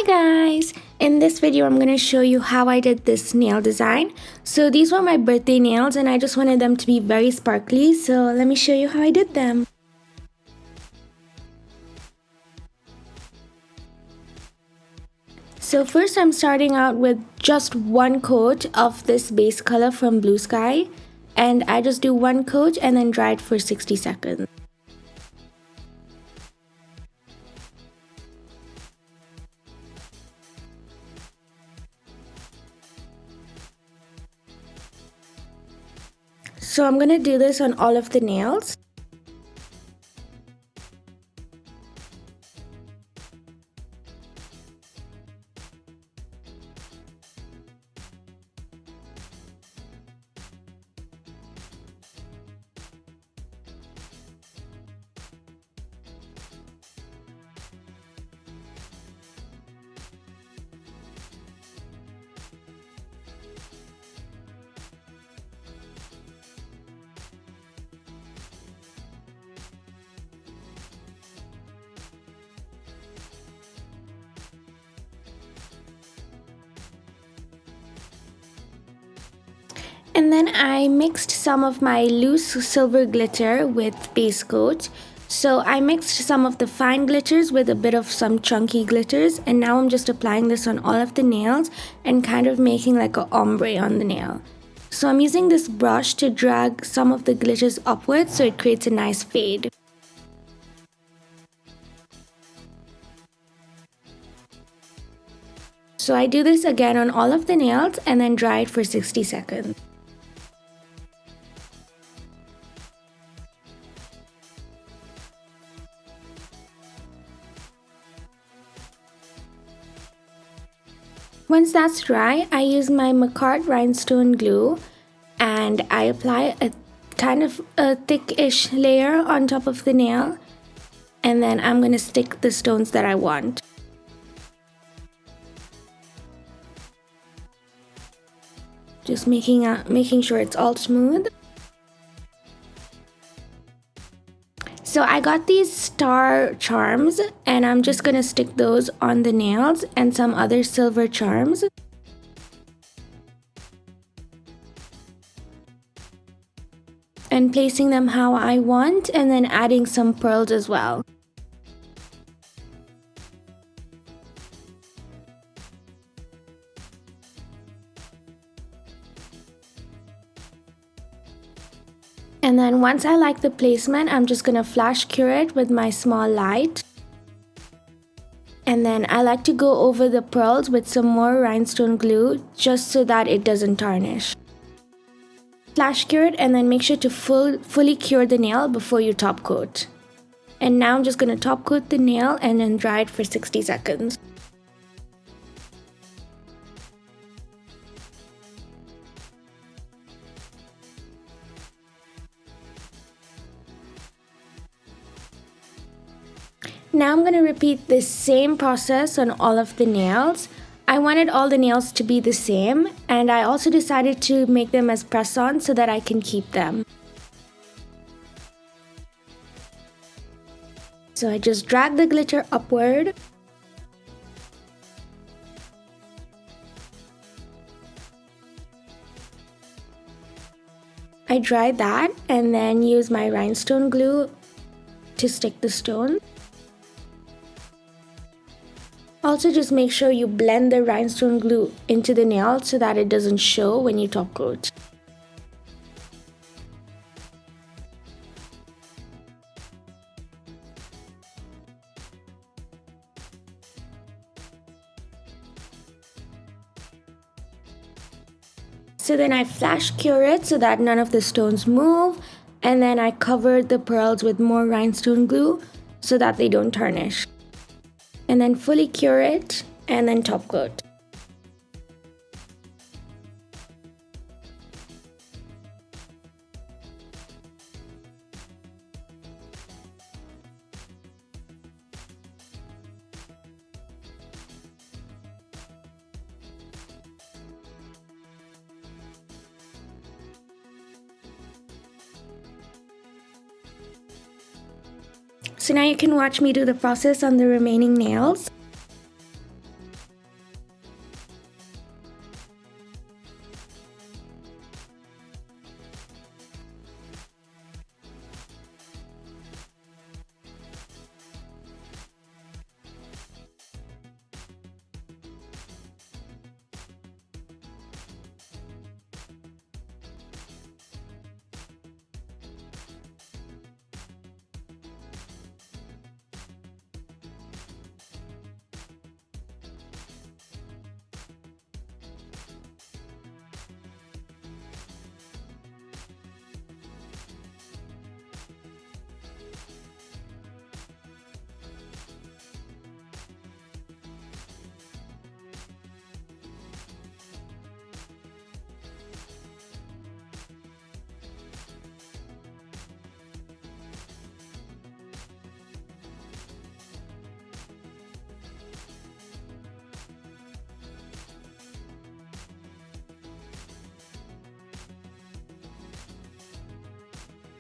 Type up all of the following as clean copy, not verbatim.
Guys! In this video, I'm going to show you how I did this nail design. So these were my birthday nails and I just wanted them to be very sparkly. So let me show you how I did them. So first I'm starting out with just one coat of this base color from Blue Sky. And I just do one coat and then dry it for 60 seconds. So I'm going to do this on all of the nails. And then I mixed some of my loose silver glitter with base coat. So I mixed some of the fine glitters with a bit of some chunky glitters, and now I'm just applying this on all of the nails and kind of making like an ombre on the nail. So I'm using this brush to drag some of the glitters upwards so it creates a nice fade. So I do this again on all of the nails and then dry it for 60 seconds. Once that's dry, I use my McCart rhinestone glue and I apply a kind of a thick-ish layer on top of the nail, and then I'm going to stick the stones that I want. Just making sure it's all smooth. So I got these star charms and I'm just going to stick those on the nails and some other silver charms. And placing them how I want, and then adding some pearls as well. And then once I like the placement, I'm just going to flash cure it with my small light. And then I like to go over the pearls with some more rhinestone glue just so that it doesn't tarnish. Flash cure it and then make sure to fully cure the nail before you top coat. And now I'm just going to top coat the nail and then dry it for 60 seconds. Now I'm going to repeat this same process on all of the nails. I wanted all the nails to be the same, and I also decided to make them as press-on so that I can keep them. So I just drag the glitter upward. I dry that and then use my rhinestone glue to stick the stone. Also, just make sure you blend the rhinestone glue into the nail so that it doesn't show when you top coat. So then I flash cure it so that none of the stones move, and then I covered the pearls with more rhinestone glue so that they don't tarnish. And then fully cure it and then top coat. So now you can watch me do the process on the remaining nails.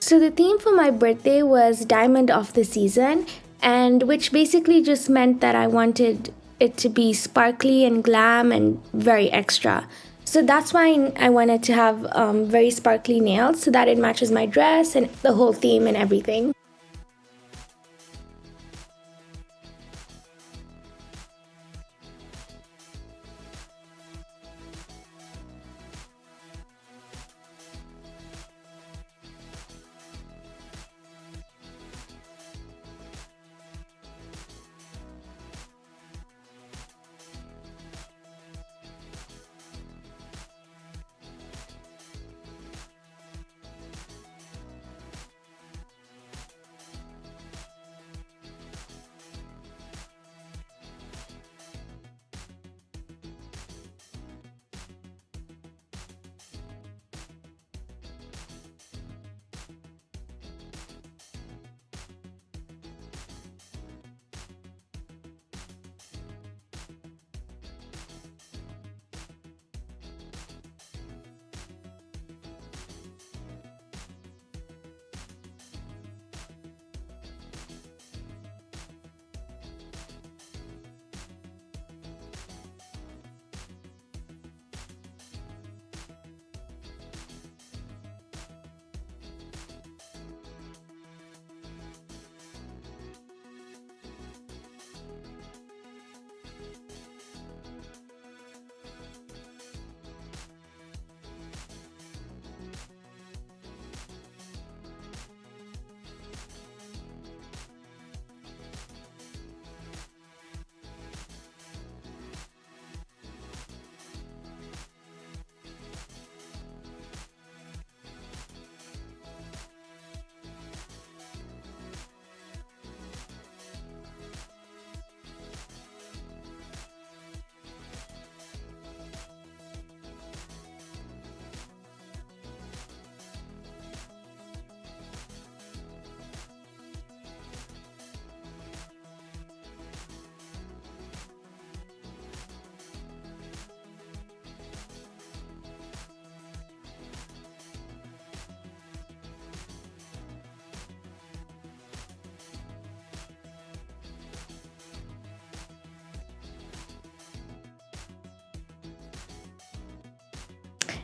So the theme for my birthday was Diamond of the Season, and which basically just meant that I wanted it to be sparkly and glam and very extra. So that's why I wanted to have very sparkly nails so that it matches my dress and the whole theme and everything.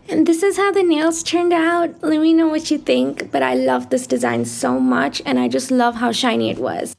And this is how the nails turned out. Let me know what you think, but I love this design so much and I just love how shiny it was.